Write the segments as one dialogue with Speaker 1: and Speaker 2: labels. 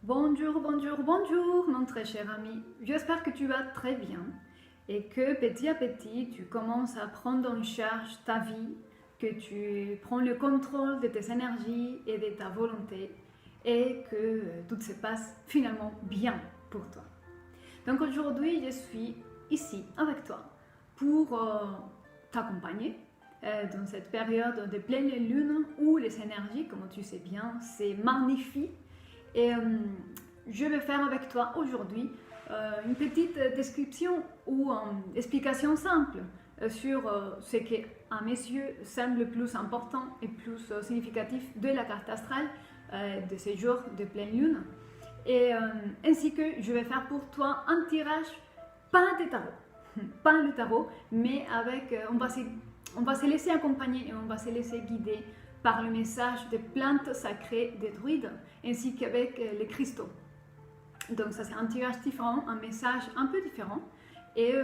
Speaker 1: Bonjour, bonjour, bonjour, mon très cher ami. J'espère que tu vas très bien et que petit à petit, tu commences à prendre en charge ta vie, que tu prends le contrôle de tes énergies et de ta volonté et que tout se passe finalement bien pour toi. Donc aujourd'hui, je suis ici avec toi pour t'accompagner dans cette période de pleine lune où les énergies, comme tu sais bien, c'est magnifique. Et je vais faire avec toi aujourd'hui une petite description ou explication simple sur ce qui, à mes yeux, semble le plus important et plus significatif de la carte astrale de ces jours de pleine lune. Et ainsi que je vais faire pour toi un tirage, pas de tarot, pas le tarot, mais avec, on va se laisser accompagner et on va se laisser guider par le message des plantes sacrées des druides, ainsi qu'avec les cristaux. Donc ça c'est un tirage différent, un message un peu différent, et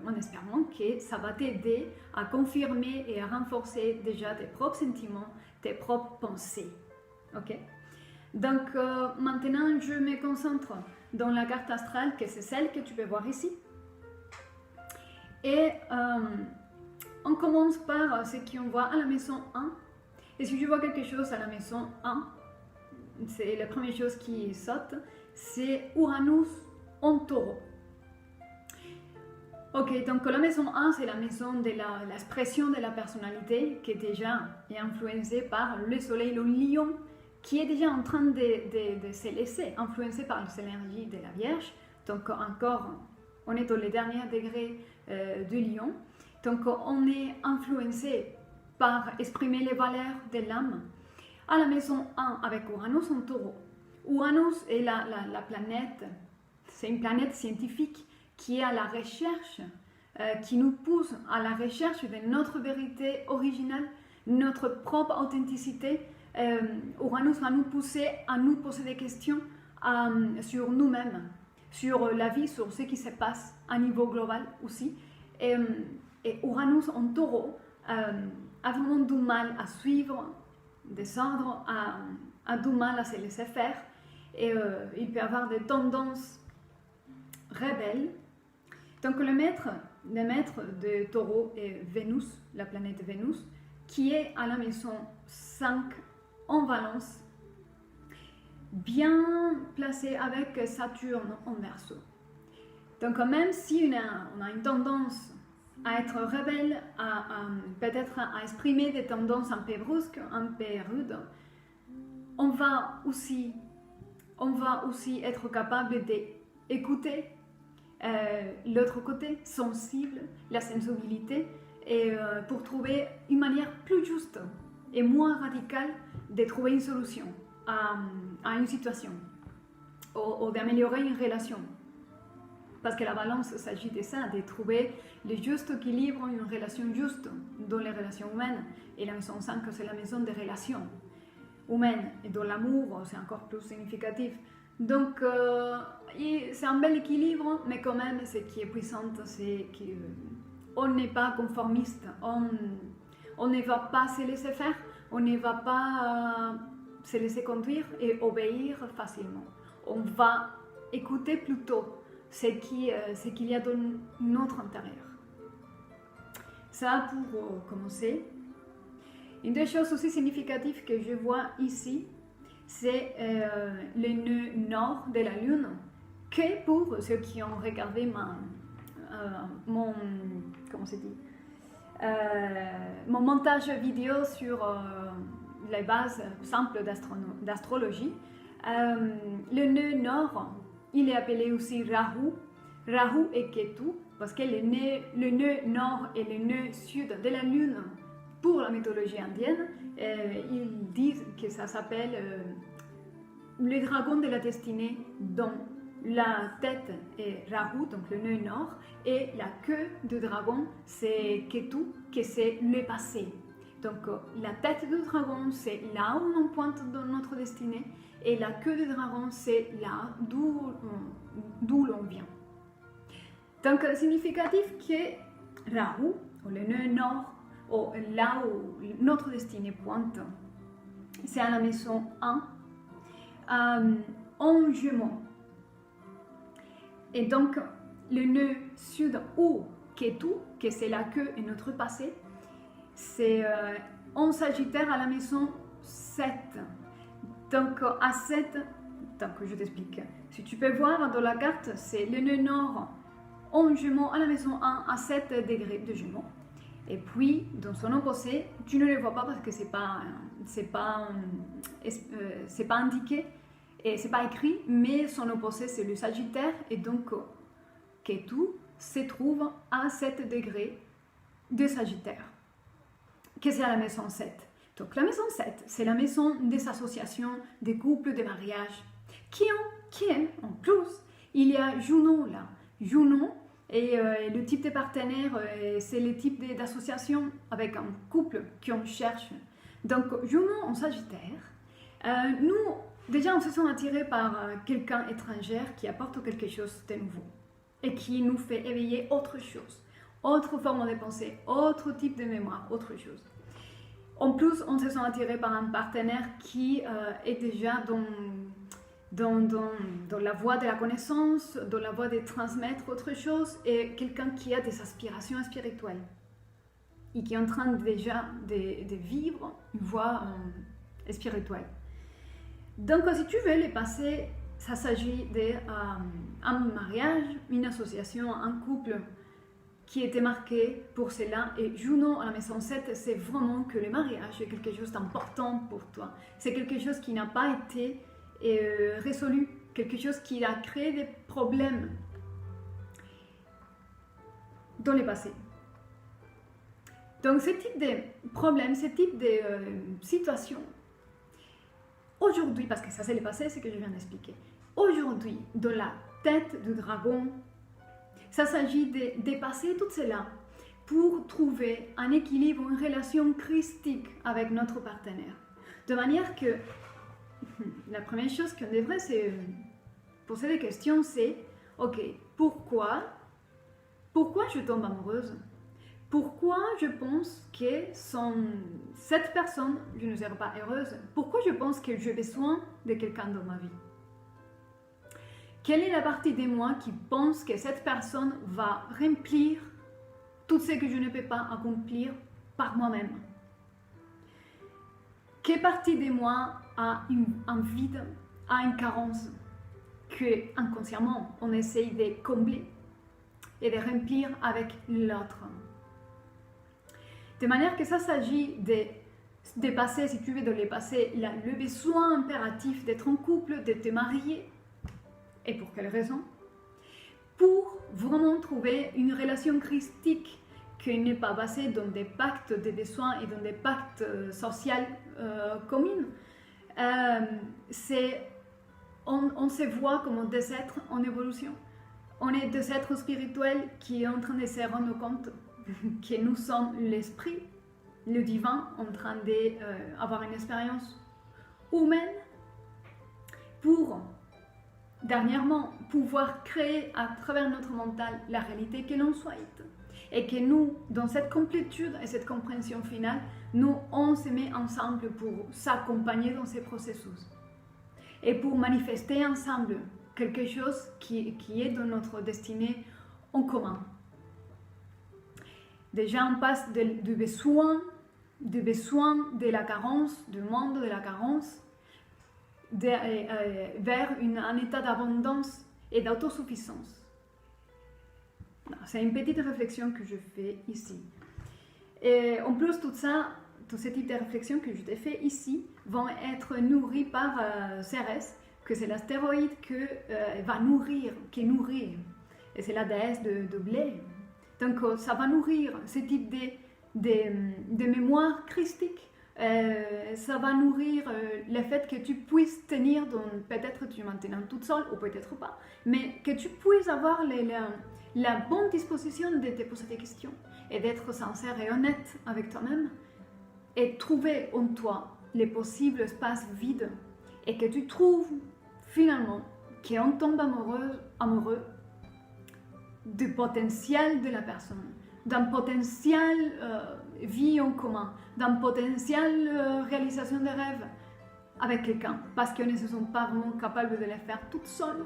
Speaker 1: en espérant que ça va t'aider à confirmer et à renforcer déjà tes propres sentiments, tes propres pensées. Ok? Donc maintenant je me concentre dans la carte astrale, que c'est celle que tu peux voir ici. Et on commence par ce qu'on voit à la maison 1. Et si je vois quelque chose à la maison 1, c'est la première chose qui saute, c'est Uranus en taureau. Ok, donc la maison 1, c'est la maison de l'expression de la personnalité qui est déjà influencée par le soleil, le lion, qui est déjà en train de se laisser influencer par les énergies de la Vierge. Donc encore, on est dans les derniers degrés du lion. Donc on est influencé par exprimer les valeurs de l'âme. À la maison 1 avec Uranus en taureau. Uranus est la planète, c'est une planète scientifique qui est à la recherche, qui nous pousse à la recherche de notre vérité originale, notre propre authenticité. Uranus va nous pousser à nous poser des questions sur nous-mêmes, sur la vie, sur ce qui se passe à niveau global aussi. Et Uranus en taureau a vraiment du mal à suivre, descendre, a du mal à se laisser faire, et il peut avoir des tendances rebelles. Donc le maître de taureau est Vénus, la planète Vénus, qui est à la maison 5 en Balance, bien placée avec Saturne en Verseau. Donc même si on a une tendance à être rebelle, peut-être à exprimer des tendances un peu brusques, un peu rudes, on va aussi être capable d'écouter l'autre côté, sensible, la sensibilité, et pour trouver une manière plus juste et moins radicale de trouver une solution à une situation ou d'améliorer une relation. Parce que la balance s'agit de ça, de trouver le juste équilibre, une relation juste dans les relations humaines. Et la maison 5, c'est la maison des relations humaines. Et dans l'amour, c'est encore plus significatif. Donc, c'est un bel équilibre, mais quand même, ce qui est puissant, c'est qu'on n'est pas conformiste. On ne va pas se laisser faire, on ne va pas se laisser conduire et obéir facilement. On va écouter plutôt ce qu'il y a dans notre intérieur. Ça pour commencer. Une des choses aussi significatives que je vois ici, c'est le nœud nord de la Lune, que pour ceux qui ont regardé mon montage vidéo sur les bases simples d'astrologie, le nœud nord, il est appelé aussi Rahu et Ketu, parce que le nœud nord et le nœud sud de la Lune, pour la mythologie indienne, ils disent que ça s'appelle le dragon de la destinée, dont la tête est Rahu, donc le nœud nord, et la queue du dragon, c'est Ketu, que c'est le passé. Donc la tête du dragon, c'est là où on pointe dans notre destinée, et la queue du dragon, c'est là d'où l'on vient. Donc significatif que Rahu, ou le nœud nord, ou là où notre destinée pointe, c'est à la maison 1. en jumeau. Et donc, le nœud sud ou Ketu, que c'est la queue et notre passé, c'est en Sagittaire à la maison 7. Donc, à 7, donc je t'explique. Si tu peux voir dans la carte, c'est le nœud nord en Gémeaux à la maison 1 à 7 degrés de Gémeaux. Et puis, dans son opposé, tu ne le vois pas parce que c'est pas indiqué et c'est pas écrit, mais son opposé c'est le Sagittaire et donc Ketu se trouve à 7 degrés de Sagittaire, que c'est à la maison 7. Donc la maison 7, c'est la maison des associations, des couples, des mariages, qui est en plus, il y a Junon là. Junon et le type de partenaire, c'est le type d'association avec un couple qu'on cherche. Donc Junon en Sagittaire, nous déjà on se sent attirés par quelqu'un étranger qui apporte quelque chose de nouveau et qui nous fait éveiller autre chose, autre forme de pensée, autre type de mémoire, autre chose. En plus, on se sent attiré par un partenaire qui est déjà dans la voie de la connaissance, dans la voie de transmettre autre chose, et quelqu'un qui a des aspirations spirituelles et qui est en train déjà de vivre une voie spirituelle. Donc, si tu veux les passer, ça s'agit d'un mariage, une association, un couple qui était marqué pour cela. Et Junon à la maison 7, c'est vraiment que le mariage est quelque chose d'important pour toi. C'est quelque chose qui n'a pas été résolu, quelque chose qui a créé des problèmes dans le passé. Donc ce type de problème, ce type de situation, aujourd'hui, parce que ça c'est le passé, c'est ce que je viens d'expliquer, aujourd'hui, dans la tête du dragon, ça s'agit de dépasser tout cela pour trouver un équilibre, une relation christique avec notre partenaire. De manière que la première chose qu'on devrait se poser des questions, c'est ok, pourquoi je tombe amoureuse? Pourquoi je pense que cette personne, je ne serai pas heureuse? Pourquoi je pense que j'ai besoin de quelqu'un dans ma vie? Quelle est la partie de moi qui pense que cette personne va remplir tout ce que je ne peux pas accomplir par moi-même? Quelle partie de moi a un vide, a une carence que inconsciemment on essaye de combler et de remplir avec l'autre? De manière que ça s'agit de dépasser, si tu veux, de dépasser le besoin impératif d'être en couple, de te marier. Et pour quelle raison? Pour vraiment trouver une relation christique qui n'est pas basée dans des pactes de besoins et dans des pactes sociaux communs. On se voit comme des êtres en évolution. On est des êtres spirituels qui sont en train de se rendre compte que nous sommes l'esprit, le divin, en train d'avoir une expérience humaine pour dernièrement, pouvoir créer à travers notre mental la réalité que l'on souhaite. Et que nous, dans cette complétude et cette compréhension finale, nous, on se met ensemble pour s'accompagner dans ces processus. Et pour manifester ensemble quelque chose qui est dans notre destinée en commun. Déjà, on passe du besoin de la carence, du monde de la carence, vers un état d'abondance et d'autosuffisance. C'est une petite réflexion que je fais ici. Et en plus, tout ce type de réflexions que je t'ai fait ici vont être nourries par Cérès, que c'est l'astéroïde qui nourrit. Et c'est la déesse de blé. Donc, ça va nourrir ce type de mémoire christique. Ça va nourrir le fait que tu puisses tenir, peut-être tu es maintenant toute seule ou peut-être pas, mais que tu puisses avoir la bonne disposition de te poser des questions et d'être sincère et honnête avec toi-même et trouver en toi les possibles espaces vides et que tu trouves finalement qu'on tombe amoureux du potentiel de la personne, d'un potentiel vie en commun, d'un potentiel réalisation de rêves avec quelqu'un parce qu'on ne se sent pas vraiment capable de les faire toute seule,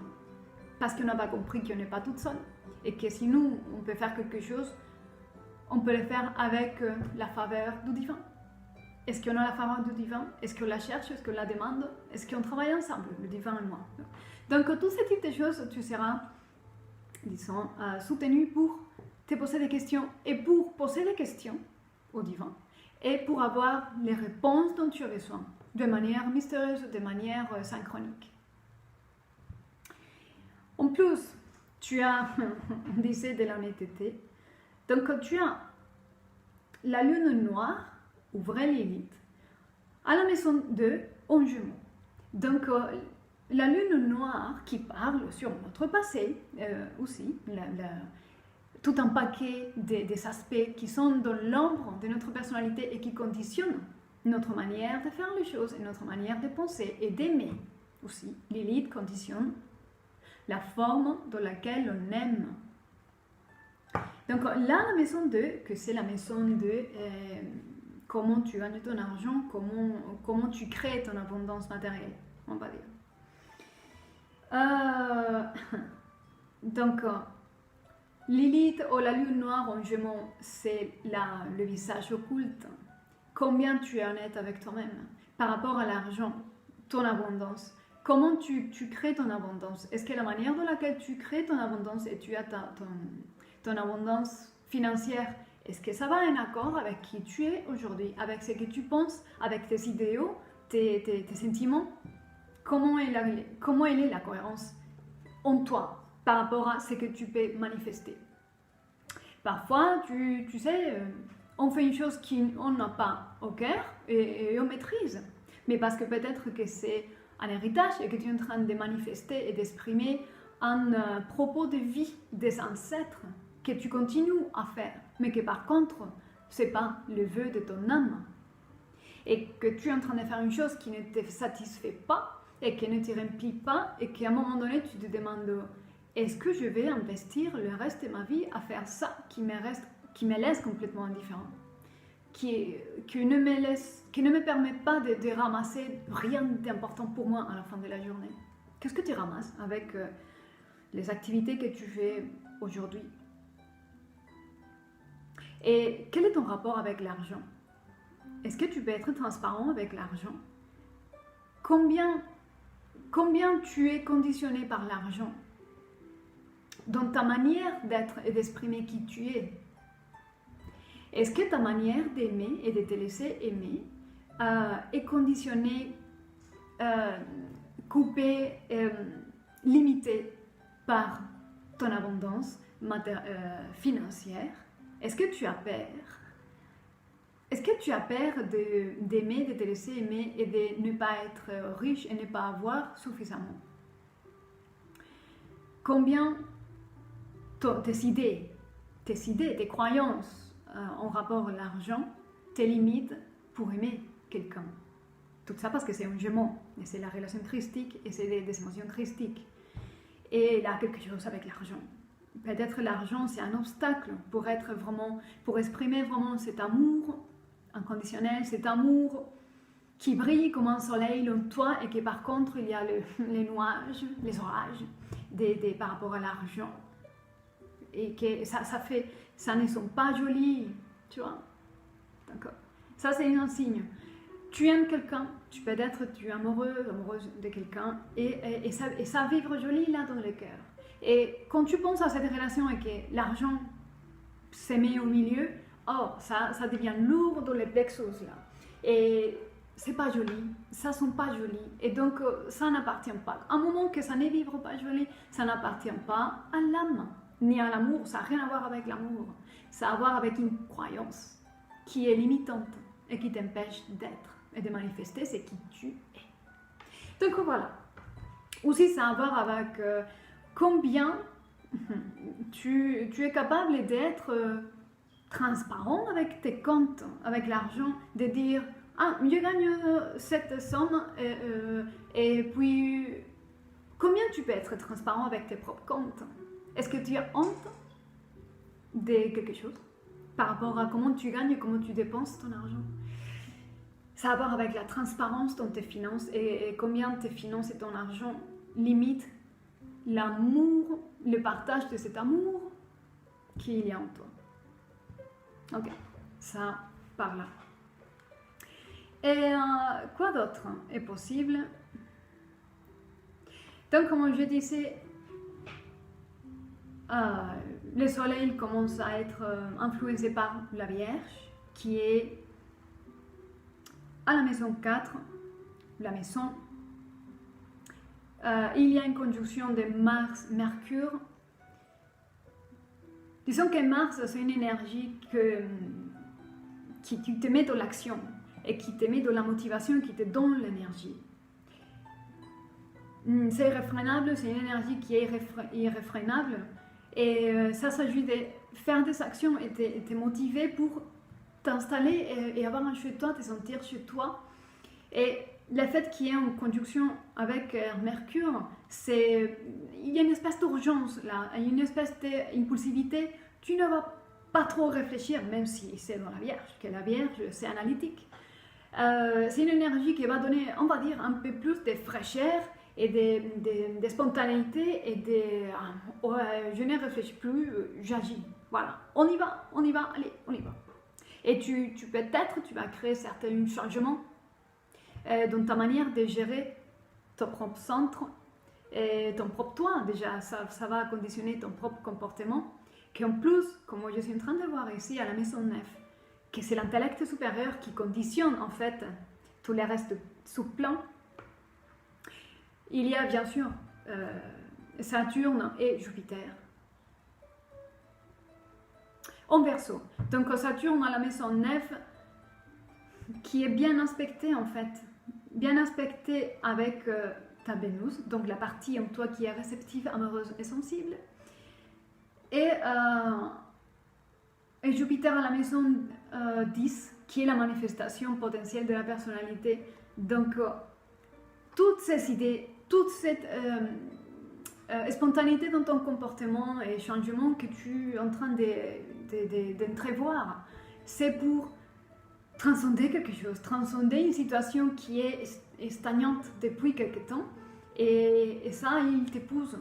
Speaker 1: parce qu'on n'a pas compris qu'on n'est pas toute seule et que si nous, on peut faire quelque chose, on peut le faire avec la faveur du divin. Est-ce qu'on a la faveur du divin? Est-ce qu'on la cherche? Est-ce qu'on la demande? Est-ce qu'on travaille ensemble, le divin et moi? Donc, tous ces types de choses, tu seras, disons, soutenu pour te poser des questions et pour poser des questions au divin et pour avoir les réponses dont tu as besoin de manière mystérieuse, de manière synchronique. En plus, tu as, on disait de l'honnêteté, donc tu as la lune noire, ou vraie Lilith, à la maison 2 en Gémeaux. Donc, la lune noire qui parle sur notre passé aussi, tout un paquet des aspects qui sont dans l'ombre de notre personnalité et qui conditionnent notre manière de faire les choses et notre manière de penser et d'aimer aussi. Lilith conditionne la forme dans laquelle on aime. Donc là, la maison 2, que c'est la maison de comment tu gagnes ton argent, comment tu crées ton abondance matérielle, on va dire. Donc, Lilith ou la lune noire en Gémeaux, c'est le visage occulte. Combien tu es honnête avec toi-même par rapport à l'argent, ton abondance. Comment tu crées ton abondance? Est-ce que la manière dans laquelle tu crées ton abondance et tu as ton abondance financière, est-ce que ça va en accord avec qui tu es aujourd'hui, avec ce que tu penses, avec tes idéaux, tes sentiments? Comment elle est la cohérence en toi par rapport à ce que tu peux manifester? Parfois, tu sais, on fait une chose qu'on n'a pas au cœur et on maîtrise. Mais parce que peut-être que c'est un héritage et que tu es en train de manifester et d'exprimer un propos de vie des ancêtres que tu continues à faire, mais que par contre, ce n'est pas le vœu de ton âme. Et que tu es en train de faire une chose qui ne te satisfait pas et qui ne te remplit pas et qu'à un moment donné, tu te demandes est-ce que je vais investir le reste de ma vie à faire ça qui me laisse complètement indifférent, qui ne me permet pas de ramasser rien d'important pour moi à la fin de la journée? Qu'est-ce que tu ramasses avec les activités que tu fais aujourd'hui? Et quel est ton rapport avec l'argent? Est-ce que tu peux être transparent avec l'argent? Combien tu es conditionné par l'argent dans ta manière d'être et d'exprimer qui tu es? Est-ce que ta manière d'aimer et de te laisser aimer est conditionnée, coupée, limitée par ton abondance financière? Est-ce que tu as peur? Est-ce que tu as peur d'aimer, de te laisser aimer et de ne pas être riche et ne pas avoir suffisamment? Combien tes idées, tes croyances en rapport à l'argent te limitent pour aimer quelqu'un? Tout ça parce que c'est un Gémeaux, et c'est la relation christique et c'est des émotions christiques. Et là, quelque chose avec l'argent. Peut-être l'argent, c'est un obstacle pour exprimer vraiment cet amour inconditionnel, cet amour qui brille comme un soleil en toi et que par contre, il y a les nuages, les orages par rapport à l'argent. Et que ça ne sont pas jolis, tu vois. D'accord. Ça, c'est un signe. Tu aimes quelqu'un, tu es amoureuse de quelqu'un, et ça vibre joli là dans le cœur. Et quand tu penses à cette relation et que l'argent se met au milieu, ça devient lourd dans les plexus là. Et c'est pas joli, ça sent pas joli. Et donc, ça n'appartient pas. À un moment que ça ne vibre pas joli, ça n'appartient pas à l'âme, ni à l'amour. Ça n'a rien à voir avec l'amour. Ça a à voir avec une croyance qui est limitante et qui t'empêche d'être et de manifester ce qui tu es. Donc voilà. Aussi, ça a à voir avec combien tu es capable d'être transparent avec tes comptes, avec l'argent, de dire je gagne cette somme et puis combien tu peux être transparent avec tes propres comptes? Est-ce que tu as honte de quelque chose par rapport à comment tu gagnes et comment tu dépenses ton argent? Ça a à voir avec la transparence dans tes finances et combien tes finances et ton argent limitent l'amour, le partage de cet amour qu'il y a en toi. Ok, ça par là. Et quoi d'autre est possible? Donc, comme je disais, le soleil commence à être influencé par la Vierge, qui est à la maison 4, la maison. Il y a une conjonction de Mars-Mercure. Disons que Mars, c'est une énergie qui te met dans l'action et qui te met dans la motivation, qui te donne l'énergie. C'est irréfrénable, c'est une énergie qui est irréfrénable. Et ça s'agit de faire des actions et te motiver pour t'installer et avoir un chez toi, te sentir chez toi. Et le fait qu'il y ait une conjonction avec Mercure, il y a une espèce d'urgence là, il y a une espèce d'impulsivité. Tu ne vas pas trop réfléchir, même si c'est dans la Vierge, que la Vierge c'est analytique. C'est une énergie qui va donner, on va dire, un peu plus de fraîcheur et de spontanéité et je ne réfléchis plus, j'agis. Voilà, on y va, allez, on y va. Et peut-être, tu vas créer certains changements dans ta manière de gérer ton propre centre et ton propre toi. Déjà, ça va conditionner ton propre comportement. Qui en plus, comme je suis en train de voir ici à la maison 9, que c'est l'intellect supérieur qui conditionne en fait tout le reste sous-plan. Il y a bien sûr Saturne et Jupiter en Verseau. Donc Saturne à la maison 9 qui est bien aspecté en fait, bien aspecté avec ta Vénus, donc la partie en toi qui est réceptive, amoureuse et sensible. Et Jupiter à la maison 10 qui est la manifestation potentielle de la personnalité. Donc toutes ces idées, toute cette spontanéité dans ton comportement et changement que tu es en train d'entrevoir, c'est pour transcender quelque chose, transcender une situation qui est stagnante depuis quelque temps et ça, il t'épouse.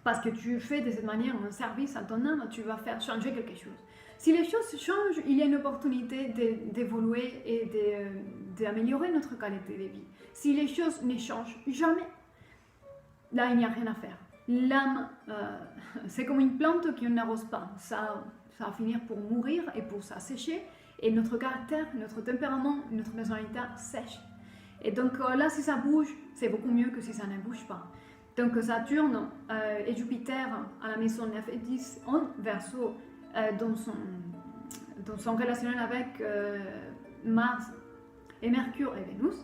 Speaker 1: Parce que tu fais de cette manière un service à ton âme, tu vas faire changer quelque chose. Si les choses changent, il y a une opportunité d'évoluer et d'améliorer notre qualité de vie. Si les choses ne changent jamais, là, il n'y a rien à faire. L'âme, c'est comme une plante qui n'arrose pas. Ça va finir pour mourir et pour s'assécher. Et notre caractère, notre tempérament, notre personnalité sèche. Et donc là, si ça bouge, c'est beaucoup mieux que si ça ne bouge pas. Donc Saturne et Jupiter à la maison 9 et 10 en Verseau dans son relationnel avec Mars et Mercure et Vénus,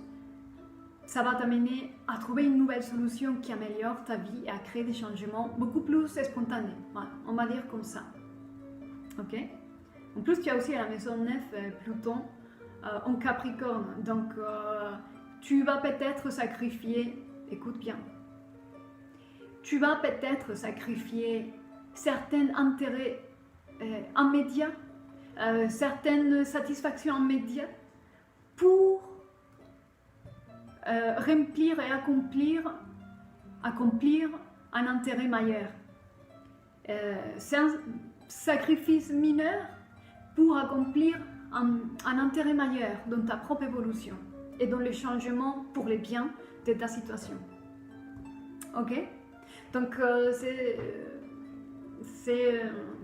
Speaker 1: ça va t'amener à trouver une nouvelle solution qui améliore ta vie et à créer des changements beaucoup plus spontanés. Voilà, on va dire comme ça. Ok? En plus, tu as aussi à la maison 9 Pluton en Capricorne. Donc tu vas peut-être sacrifier, écoute bien, tu vas peut-être sacrifier certains intérêts immédiats, certaines satisfactions immédiates pour remplir et accomplir un intérêt majeur. C'est un sacrifice mineur pour accomplir un intérêt majeur dans ta propre évolution et dans le changement pour le bien de ta situation. Ok? Donc,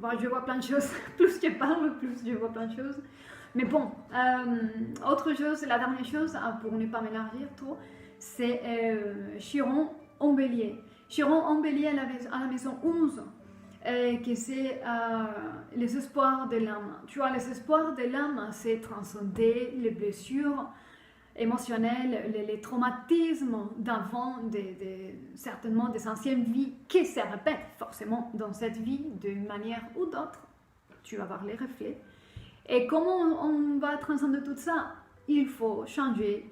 Speaker 1: bon, je vois plein de choses. Plus je parle, plus je vois plein de choses. Mais bon, autre chose, la dernière chose, pour ne pas m'élargir trop, c'est Chiron en Bélier. Chiron en Bélier à la maison 11, que c'est les espoirs de l'âme. Tu vois, les espoirs de l'âme, c'est transcender les blessures émotionnels, les traumatismes d'avant, certainement des anciennes vies qui se répètent forcément dans cette vie d'une manière ou d'autre. Tu vas voir les reflets. Et comment on va transcender tout ça? Il faut changer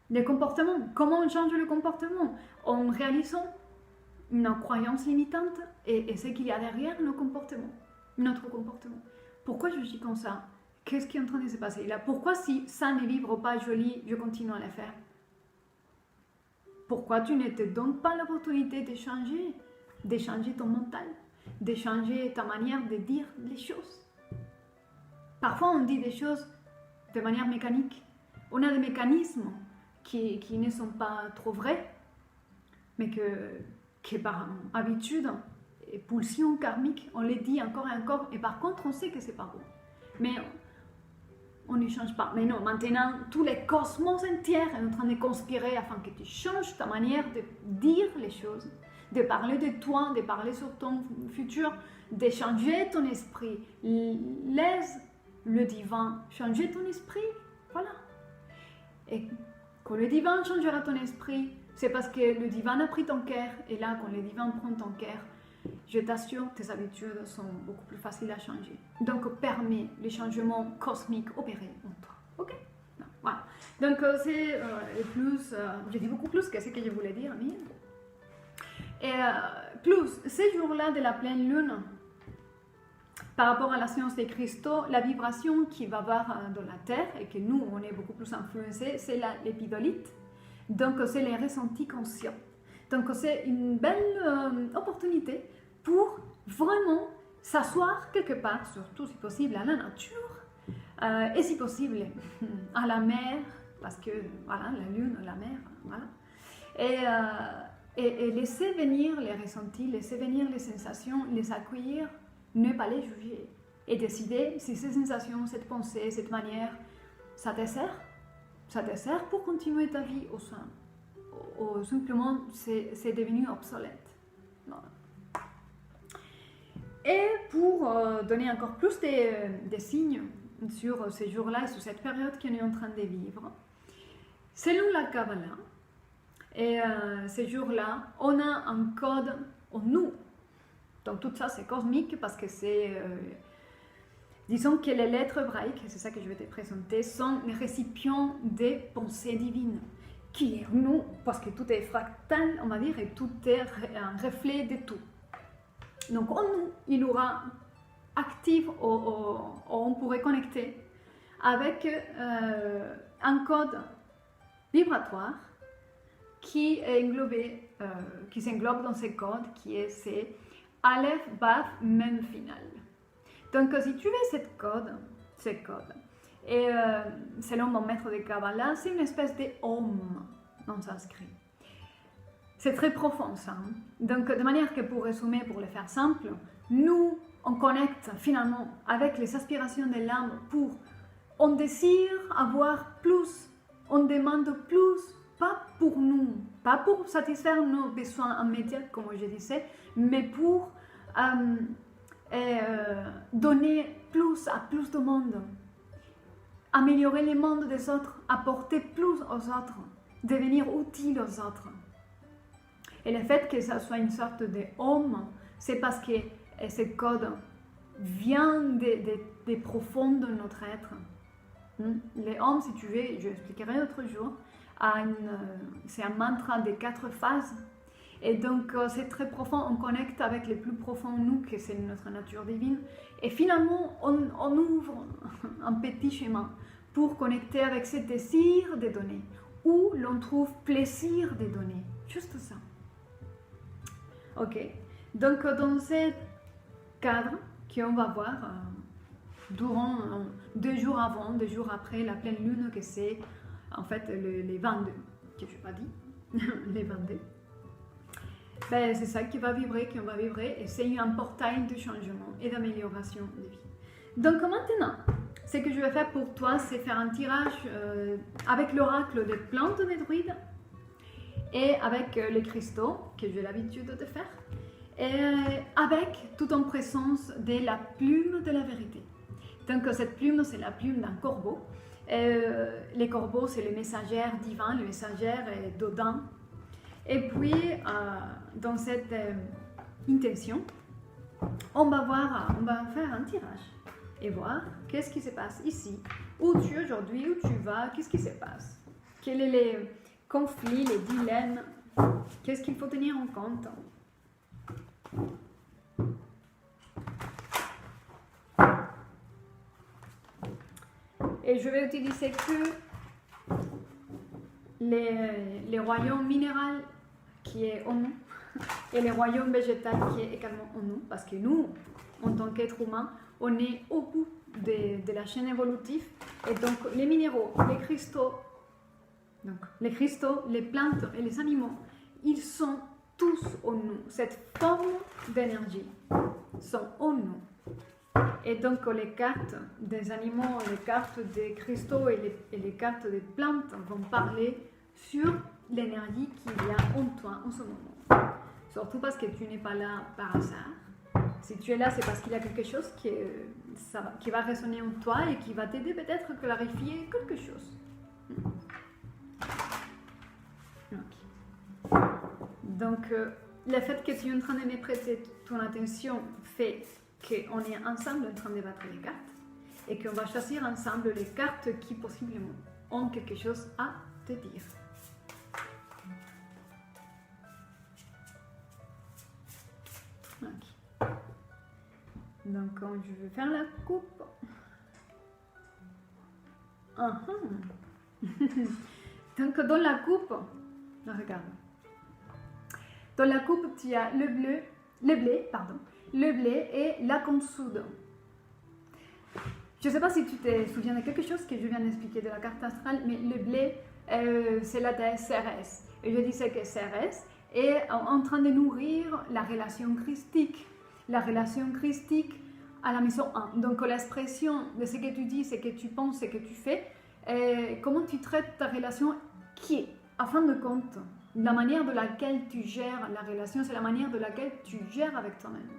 Speaker 1: les comportements. Comment on change le comportement? En réalisant nos croyances limitantes et ce qu'il y a derrière nos comportements, notre comportement. Pourquoi je dis comme ça? qu'est-ce qui est en train de se passer là? Pourquoi si ça ne vibre pas joli, je continue à le faire? Pourquoi tu ne te donnes pas l'opportunité d'échanger ton mental, d'échanger ta manière de dire les choses? Parfois, on dit des choses de manière mécanique. On a des mécanismes qui ne sont pas trop vrais, mais que par habitude et pulsion karmique, on les dit encore et encore, et par contre, on sait que c'est pas bon. Mais on ne change pas. Mais non, maintenant, tous les cosmos entiers sont en train de conspirer afin que tu changes ta manière de dire les choses, de parler de toi, de parler sur ton futur, de changer ton esprit. Laisse le divin changer ton esprit. Voilà. Et quand le divin changera ton esprit, c'est parce que le divin a pris ton cœur. Et là, quand le divin prend ton cœur, je t'assure, tes habitudes sont beaucoup plus faciles à changer. Donc, permets les changements cosmiques opérer en toi. Ok? Non, voilà. Donc, c'est plus, je dis beaucoup plus que ce que je voulais dire, mais... Et plus, ces jours-là de la pleine lune, par rapport à la science des cristaux, la vibration qui va avoir dans la Terre, et que nous, on est beaucoup plus influencés, c'est l'épidolite. Donc, c'est les ressentis conscients. Donc, c'est une belle opportunité pour vraiment s'asseoir quelque part, surtout si possible à la nature, et si possible à la mer, parce que, voilà, la lune, la mer, voilà. Et laisser venir les ressentis, laisser venir les sensations, les accueillir, ne pas les juger, et décider si ces sensations, cette pensée, cette manière, ça te sert pour continuer ta vie au sein. Ou simplement c'est devenu obsolète. Voilà. Et pour donner encore plus des signes sur ces jours-là et sur cette période qu'on est en train de vivre, selon la Kabbalah, et ces jours-là, on a un code en nous. Donc tout ça c'est cosmique parce que c'est... disons que les lettres hébraïques, c'est ça que je vais te présenter, sont les récipients des pensées divines. Qui est nous, parce que tout est fractal, on va dire, et tout est un reflet de tout. Donc en nous, il y aura actif, on pourrait connecter avec un code vibratoire qui est englobé, qui s'englobe dans ce code, qui est c'est Aleph, Baf, même final. Donc si tu veux ce code, et selon mon maître de Kabbalah, c'est une espèce de Om en sanskrit. C'est très profond ça. Hein? Donc de manière que pour résumer, pour le faire simple, nous, on connecte finalement avec les aspirations de l'âme on désire avoir plus, on demande plus, pas pour nous, pas pour satisfaire nos besoins immédiats, comme je disais, mais pour donner plus à plus de monde. Améliorer le monde des autres, apporter plus aux autres, devenir utile aux autres. Et le fait que ça soit une sorte de homme, c'est parce que ce code vient des profonds de notre être. Les hommes, si tu veux, je l'expliquerai autre jour, c'est un mantra de 4 phases. Et donc, c'est très profond, on connecte avec le plus profond en nous, que c'est notre nature divine. Et finalement, on ouvre un petit chemin pour connecter avec ce désir de donner, où l'on trouve plaisir de donner. Juste ça. Ok. Donc, dans ce cadre qu'on va voir durant 2 jours avant, 2 jours après la pleine lune, que c'est en fait les 22, que je n'ai pas dit, les 22. Ben, c'est ça qui va vibrer, et c'est un portail de changement et d'amélioration de vie. Donc maintenant, ce que je vais faire pour toi, c'est faire un tirage avec l'oracle des plantes des druides et avec les cristaux, que j'ai l'habitude de faire, et avec tout en présence de la plume de la vérité. Donc cette plume, c'est la plume d'un corbeau. Les corbeaux, c'est le messager divin, le messager d'Odin. Et puis, dans cette intention, on va faire un tirage et voir qu'est-ce qui se passe ici, où tu es aujourd'hui, où tu vas, qu'est-ce qui se passe, quels sont les conflits, les dilemmes, qu'est-ce qu'il faut tenir en compte. Et je vais utiliser que les royaumes minéraux qui est en nous et les royaumes végétal qui est également en nous, parce que nous, en tant qu'être humain, on est au bout de la chaîne évolutive. Et donc les minéraux, les cristaux, les plantes et les animaux, ils sont tous en nous. Cette forme d'énergie sont en nous. Et donc les cartes des animaux, les cartes des cristaux et les cartes des plantes vont parler sur l'énergie qu'il y a en toi en ce moment. Surtout parce que tu n'es pas là par hasard. Si tu es là, c'est parce qu'il y a quelque chose qui va résonner en toi et qui va t'aider peut-être à clarifier quelque chose. Okay. Donc, le fait que tu es en train de me prêter ton attention fait qu'on est ensemble en train de battre les cartes et qu'on va choisir ensemble les cartes qui possiblement ont quelque chose à te dire. Okay. Donc, quand je vais faire la coupe. Donc, dans la coupe, regarde. Dans la coupe, tu as le blé et la consoude. Je ne sais pas si tu te souviens de quelque chose que je viens d'expliquer de la carte astrale, mais le blé, c'est la déesse Cérès. Et je disais que Cérès est en train de nourrir la relation christique. La relation christique à la maison 1. Donc l'expression de ce que tu dis, ce que tu penses, ce que tu fais, comment tu traites ta relation qui est, à fin de compte, la manière de laquelle tu gères la relation, c'est la manière de laquelle tu gères avec toi-même.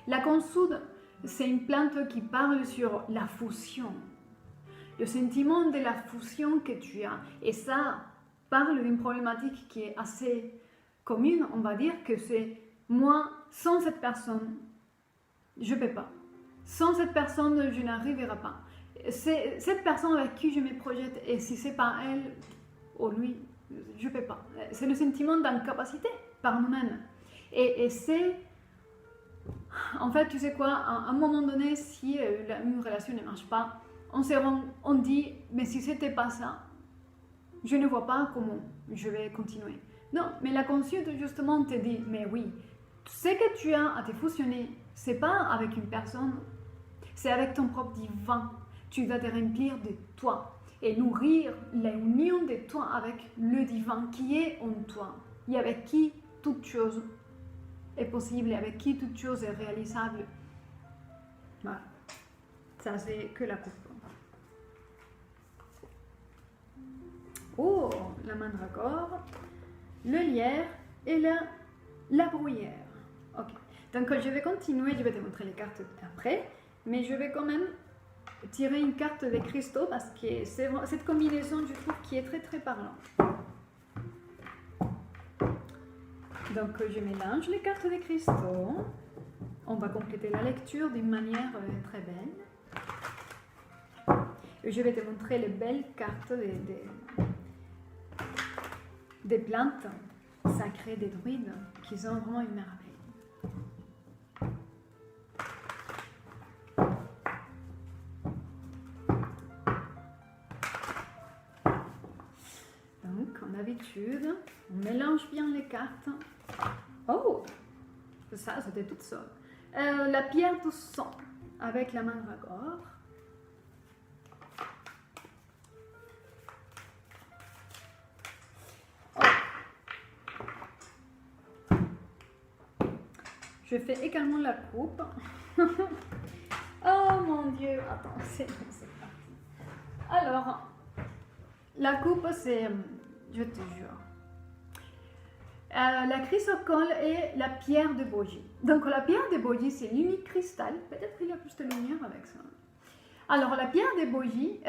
Speaker 1: La consoude, c'est une plante qui parle sur la fusion, le sentiment de la fusion que tu as. Et ça parle d'une problématique qui est assez commune, on va dire, que c'est moi, sans cette personne, je ne peux pas. Sans cette personne, je n'arriverai pas. C'est cette personne avec qui je me projette, et si c'est pas elle ou lui, je ne peux pas. C'est le sentiment d'incapacité par nous-mêmes. Et c'est... En fait, tu sais quoi, à un moment donné, si une relation ne marche pas, on dit, mais si c'était pas ça, je ne vois pas comment je vais continuer. Non, mais la conscience, justement, te dit, mais oui, ce que tu as à te fusionner, c'est pas avec une personne, c'est avec ton propre divin. Tu vas te remplir de toi et nourrir l'union de toi avec le divin qui est en toi et avec qui toute chose est possible et avec qui toute chose est réalisable. Voilà. Ça, c'est que la coupe. Oh, la mandragore, le lierre et la bruyère. Ok. Donc, je vais continuer, je vais te montrer les cartes après, mais je vais quand même tirer une carte des cristaux parce que c'est cette combinaison, je trouve, qui est très très parlante. Donc, je mélange les cartes des cristaux. On va compléter la lecture d'une manière très belle. Et je vais te montrer les belles cartes des plantes sacrées des druides qui sont vraiment une merveille. Donc, comme d'habitude, on mélange bien les cartes. Oh, ça, c'était toute seule. La pierre du sang avec la mandragore. Je fais également la coupe. Oh mon Dieu, attends, c'est parti. Alors, la coupe, c'est, je te jure, la chrysocole et la pierre de Bogie. Donc la pierre de Bogie, c'est l'unique cristal. Peut-être qu'il y a plus de lumière avec ça. Alors la pierre de Bogie,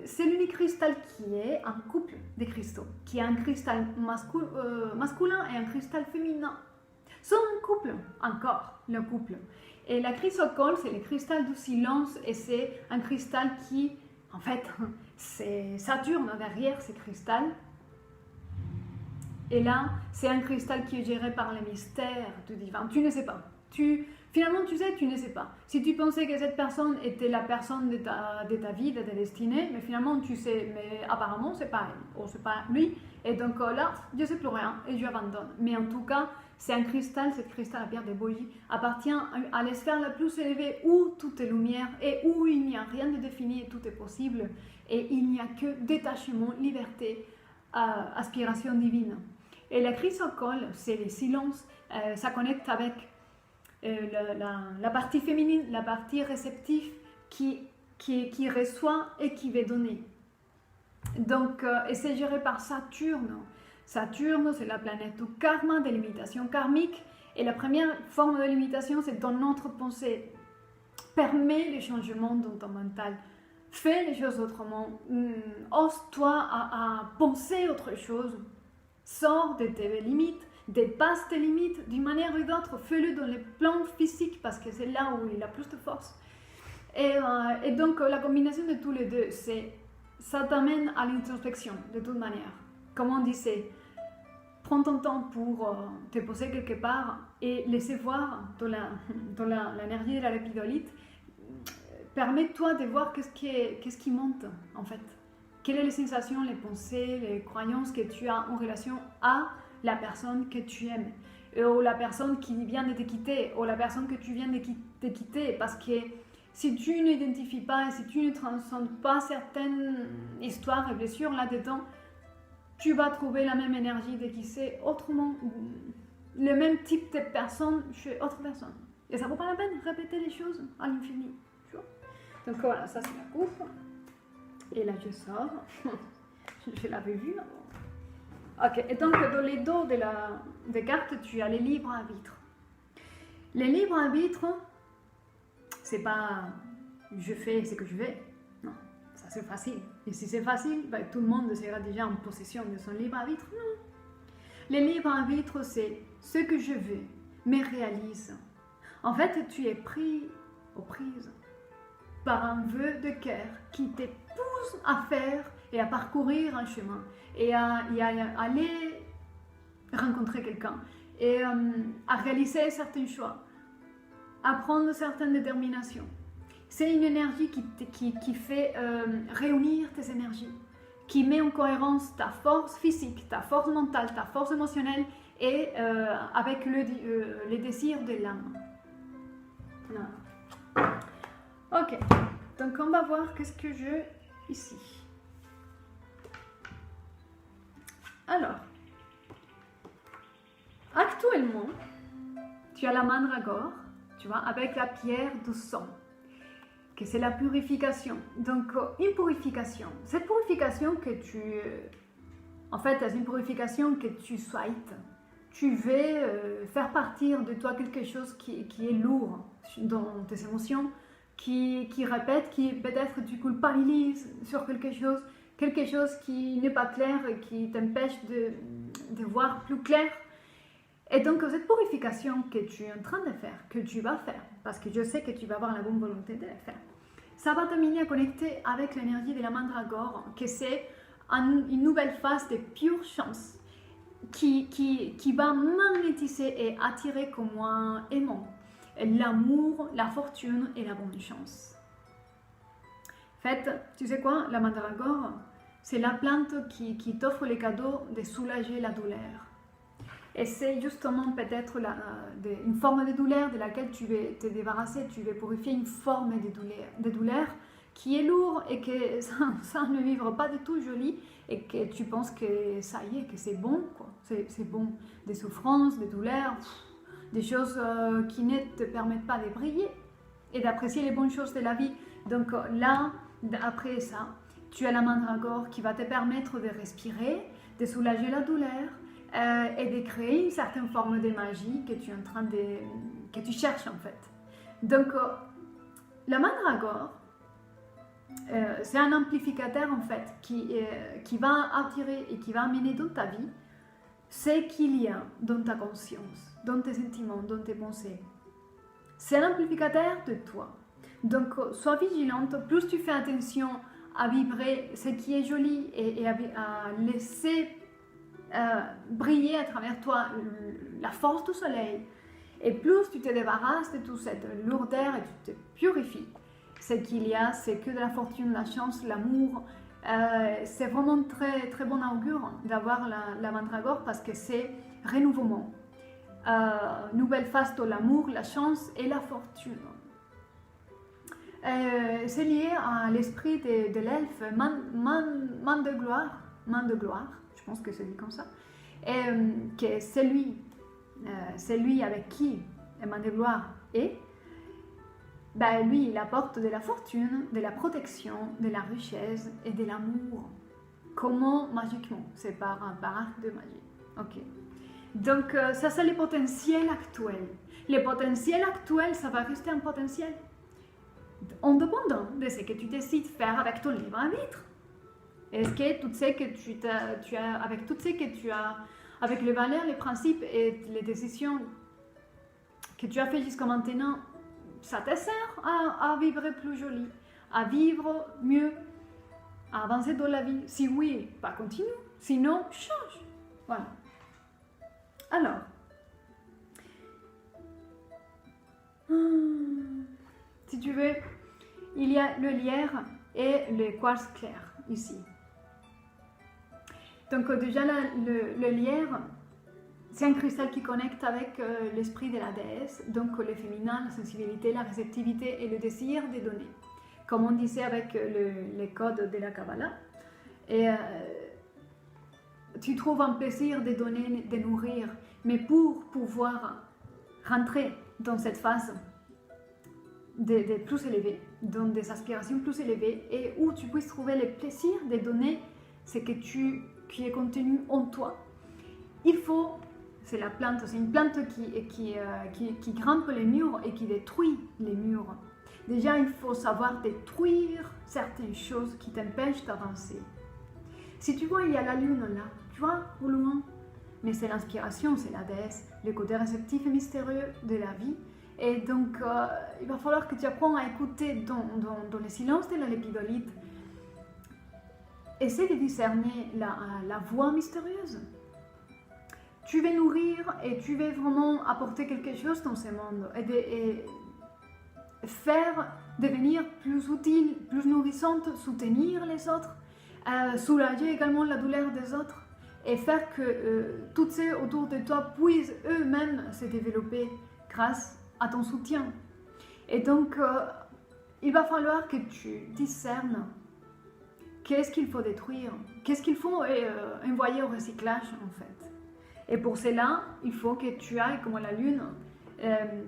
Speaker 1: c'est l'unique cristal qui est un couple de cristaux, qui est un cristal masculin et un cristal féminin. C'est un couple, encore, le couple. Et la chrysocole, c'est le cristal du silence et c'est un cristal qui, en fait, c'est Saturne derrière ce cristal. Et là, c'est un cristal qui est géré par les mystères du divin. Tu ne sais pas. Finalement, tu sais, tu ne sais pas. Si tu pensais que cette personne était la personne de ta vie, de ta destinée, mais finalement, tu sais, mais apparemment, c'est pas elle, ou c'est pas lui. Et donc là, je ne sais plus rien et je abandonne. Mais en tout cas, c'est un cristal, cette cristal, la pierre des bogies, appartient à la sphère la plus élevée où tout est lumière et où il n'y a rien de défini et tout est possible. Et il n'y a que détachement, liberté, aspiration divine. Et la chrysocole, c'est le silence, ça connecte avec la partie féminine, la partie réceptive qui reçoit et qui veut donner. Donc, et c'est géré par Saturne. Saturne, c'est la planète du karma, des limitations karmiques. Et la première forme de limitation, c'est dans notre pensée. Permet les changements dans ton mental. Fais les choses autrement. Ose-toi à penser autre chose. Sors de tes limites. Dépasse tes limites d'une manière ou d'une autre. Fais-le dans les plans physiques parce que c'est là où il a plus de force. Et donc, la combinaison de tous les deux, ça t'amène à l'introspection de toute manière. Comme on disait, prends ton temps pour te poser quelque part et laisser voir dans l'énergie de la lépidolite. Permets-toi de voir qu'est-ce qui monte en fait. Quelles sont les sensations, les pensées, les croyances que tu as en relation à la personne que tu aimes, ou la personne qui vient de te quitter, ou la personne que tu viens de quitter, parce que si tu n'identifies pas et si tu ne transcendes pas certaines histoires et blessures là-dedans, tu vas trouver la même énergie de qui c'est autrement, le même type de personne chez autre personne. Et ça vaut pas la peine de répéter les choses à l'infini. Donc voilà, ça c'est la coupe. Et là je sors. Je l'avais vu là. Ok, et donc dans les dos des cartes, tu as les libres arbitres. Les libres arbitres, c'est pas je fais ce que je veux. Non, ça c'est facile. Et si c'est facile, ben, tout le monde sera déjà en possession de son libre arbitre. Non. Les libres arbitres, c'est ce que je veux, mais réalise. En fait, tu es pris aux prises par un vœu de cœur qui te pousse à faire et à parcourir un chemin et à aller rencontrer quelqu'un et à réaliser certains choix, à prendre certaines déterminations. C'est une énergie qui fait réunir tes énergies, qui met en cohérence ta force physique, ta force mentale, ta force émotionnelle et avec les désirs de l'âme. Voilà. Ok, donc on va voir qu'est-ce que j'ai ici. Alors, actuellement, tu as la mandragore, tu vois, avec la pierre du sang, que c'est la purification. Donc, une purification. Cette purification que en fait, c'est une purification que tu souhaites. Tu veux faire partir de toi quelque chose qui est lourd dans tes émotions, qui répète, qui peut-être tu culpabilises sur quelque chose qui n'est pas clair et qui t'empêche de voir plus clair. Et donc cette purification que tu es en train de faire, que tu vas faire, parce que je sais que tu vas avoir la bonne volonté de la faire, ça va t'amener à connecter avec l'énergie de la mandragore, que c'est une nouvelle phase de pure chance, qui va magnétiser et attirer comme un aimant l'amour, la fortune et la bonne chance. En fait, tu sais quoi, la mandragore, c'est la plante qui t'offre le cadeau de soulager la douleur. Et c'est justement peut-être une forme de douleur de laquelle tu veux te débarrasser, tu veux purifier une forme de douleur qui est lourde et que ça ne vivre pas du tout joli et que tu penses que ça y est, que c'est bon, quoi. C'est bon. Des souffrances, des douleurs, des choses qui ne te permettent pas de briller et d'apprécier les bonnes choses de la vie. Donc là, après ça, tu as la mandragore qui va te permettre de respirer, de soulager la douleur et de créer une certaine forme de magie que tu es en train que tu cherches en fait. Donc la mandragore, c'est un amplificateur en fait qui va attirer et qui va amener dans ta vie ce qu'il y a dans ta conscience, dans tes sentiments, dans tes pensées. C'est un amplificateur de toi. Donc, sois vigilante. Plus tu fais attention à vibrer ce qui est joli et à laisser briller à travers toi la force du soleil Et plus tu te débarrasses de toute cette lourdeur et tu te purifies, ce qu'il y a, c'est que de la fortune, la chance, l'amour. C'est vraiment très, très bon augure d'avoir la mandragore parce que c'est renouvellement. Nouvelle phase de l'amour, la chance et la fortune. C'est lié à l'esprit de l'elfe, main de gloire, je pense que c'est dit comme ça, et que c'est lui avec qui main de gloire est, ben lui il apporte de la fortune, de la protection, de la richesse et de l'amour. Comment? Magiquement, c'est par un arc de magie. Ok. Donc ça c'est le potentiel actuel. Le potentiel actuel, ça va rester un potentiel en dépendant de ce que tu décides de faire avec ton libre arbitre. Est-ce que tout ce que tu as, avec tout ce que tu as, avec les valeurs, les principes et les décisions que tu as fait jusqu'à maintenant, ça te sert à vivre plus joli, à vivre mieux, à avancer dans la vie? Si oui, pas continue, sinon change. Voilà. Alors, si tu veux, il y a le lierre et le quartz clair ici. Donc déjà le lierre, c'est un cristal qui connecte avec l'esprit de la déesse, donc le féminin, la sensibilité, la réceptivité et le désir de donner, comme on disait avec les codes de la Kabbalah. Et tu trouves un plaisir de donner, de nourrir, mais pour pouvoir rentrer dans cette phase de plus élevée, dans des aspirations plus élevées, et où tu puisses trouver le plaisir de donner ce qui est contenu en toi. Il faut, c'est la plante, c'est une plante qui grimpe les murs et qui détruit les murs. Déjà, il faut savoir détruire certaines choses qui t'empêchent d'avancer. Si tu vois, il y a la lune là, tu vois, au loin, mais c'est l'inspiration, c'est la déesse, le côté réceptif et mystérieux de la vie. Et donc, il va falloir que tu apprennes à écouter dans le silence de la lépidolite. Essaie de discerner la voix mystérieuse. Tu veux nourrir et tu veux vraiment apporter quelque chose dans ce monde et faire devenir plus utile, plus nourrissante, soutenir les autres, soulager également la douleur des autres et faire que toutes ceux autour de toi puissent eux-mêmes se développer grâce à ton soutien. Et donc, il va falloir que tu discernes qu'est-ce qu'il faut détruire, qu'est-ce qu'il faut envoyer au recyclage en fait. Et pour cela, il faut que tu ailles comme la lune,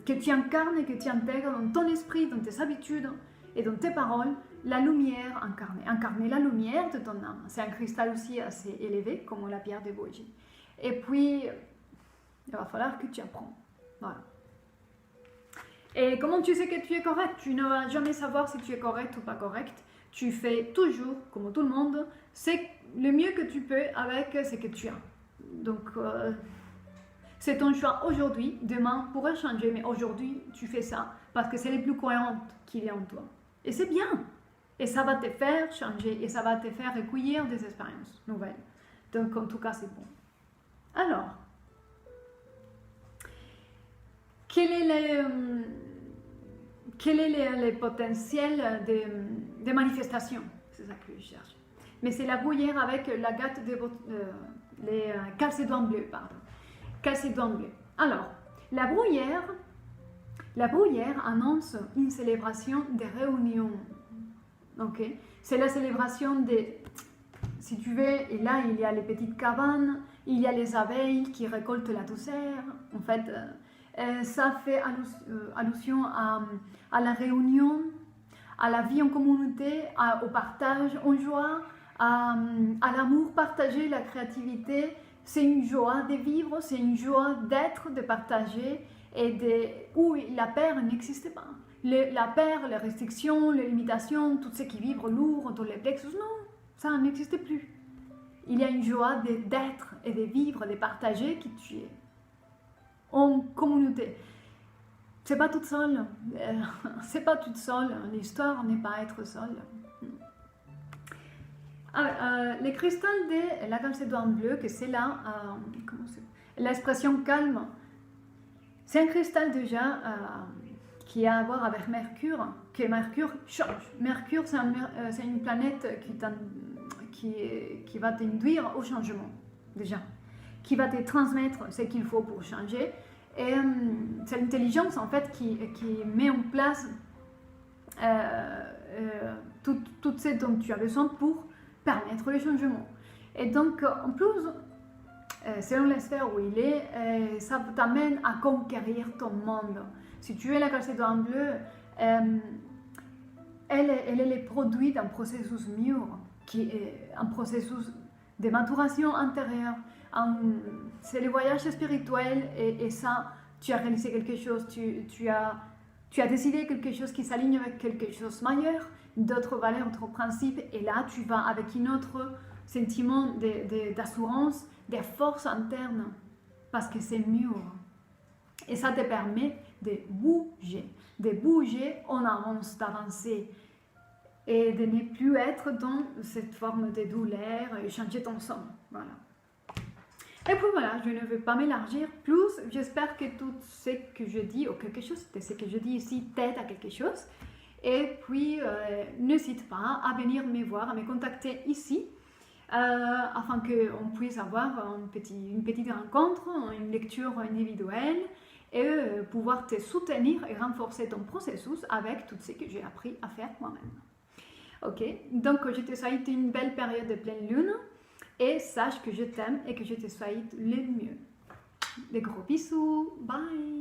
Speaker 1: que tu incarnes et que tu intègres dans ton esprit, dans tes habitudes et dans tes paroles, la lumière incarnée. Incarner la lumière de ton âme. C'est un cristal aussi assez élevé, comme la pierre de Boji. Et puis, il va falloir que tu apprennes. Voilà. Et comment tu sais que tu es correct? Tu ne vas jamais savoir si tu es correct ou pas correct. Tu fais toujours, comme tout le monde, c'est le mieux que tu peux avec ce que tu as. Donc, c'est ton choix aujourd'hui. Demain pourrait changer, mais aujourd'hui, tu fais ça parce que c'est le plus cohérent qu'il y a en toi. Et c'est bien. Et ça va te faire changer et ça va te faire recueillir des expériences nouvelles. Donc, en tout cas, c'est bon. Alors, quel est le potentiel de manifestation? C'est ça que je cherche. Mais c'est la bruyère avec la gâte les calcédoines bleus, pardon. Calcédoines bleus. Alors, la bruyère annonce une célébration de réunion. Ok? C'est la célébration des... Si tu veux, et là, il y a les petites cabanes, il y a les abeilles qui récoltent la douceur. En fait, ça fait allusion à la réunion, à la vie en communauté, au partage en joie, à l'amour partagé, la créativité. C'est une joie de vivre, c'est une joie d'être, de partager, et où la peur n'existe pas. La peur, les restrictions, les limitations, tout ce qui vibre lourd dans les plexus, non, ça n'existe plus. Il y a une joie d'être et de vivre, de partager qui tu es en communauté. C'est pas toute seule, c'est pas toute seule, l'histoire n'est pas être seule. Les cristals de la calcédoine bleue, que c'est là, l'expression calme, C'est un cristal déjà qui a à voir avec Mercure, que Mercure change. Mercure, c'est une planète qui va t'induire au changement, déjà, qui va te transmettre ce qu'il faut pour changer. Et c'est l'intelligence, en fait, qui met en place tout ce dont tu as besoin pour permettre le changement. Et donc, en plus, selon la sphère où il est, ça t'amène à conquérir ton monde. Si tu es la calcédoine bleue, elle est le produit d'un processus mûr, qui est un processus de maturation intérieure. C'est le voyage spirituel et ça, tu as réalisé quelque chose, tu as décidé quelque chose qui s'aligne avec quelque chose de meilleur, d'autres valeurs, d'autres principes, et là, tu vas avec un autre sentiment d'assurance, de force interne, parce que c'est mûr. Et ça te permet de bouger en avance, d'avancer, et de ne plus être dans cette forme de douleur et changer ton son. Voilà. Et puis voilà, je ne vais pas m'élargir plus. J'espère que tout ce que je dis, ou quelque chose de ce que je dis ici, t'aide à quelque chose. Et puis, n'hésite pas à venir me voir, à me contacter ici, afin qu'on puisse avoir une petite rencontre, une lecture individuelle, et pouvoir te soutenir et renforcer ton processus avec tout ce que j'ai appris à faire moi-même. Ok, donc je te souhaite une belle période de pleine lune et sache que je t'aime et que je te souhaite le mieux. Des gros bisous, bye!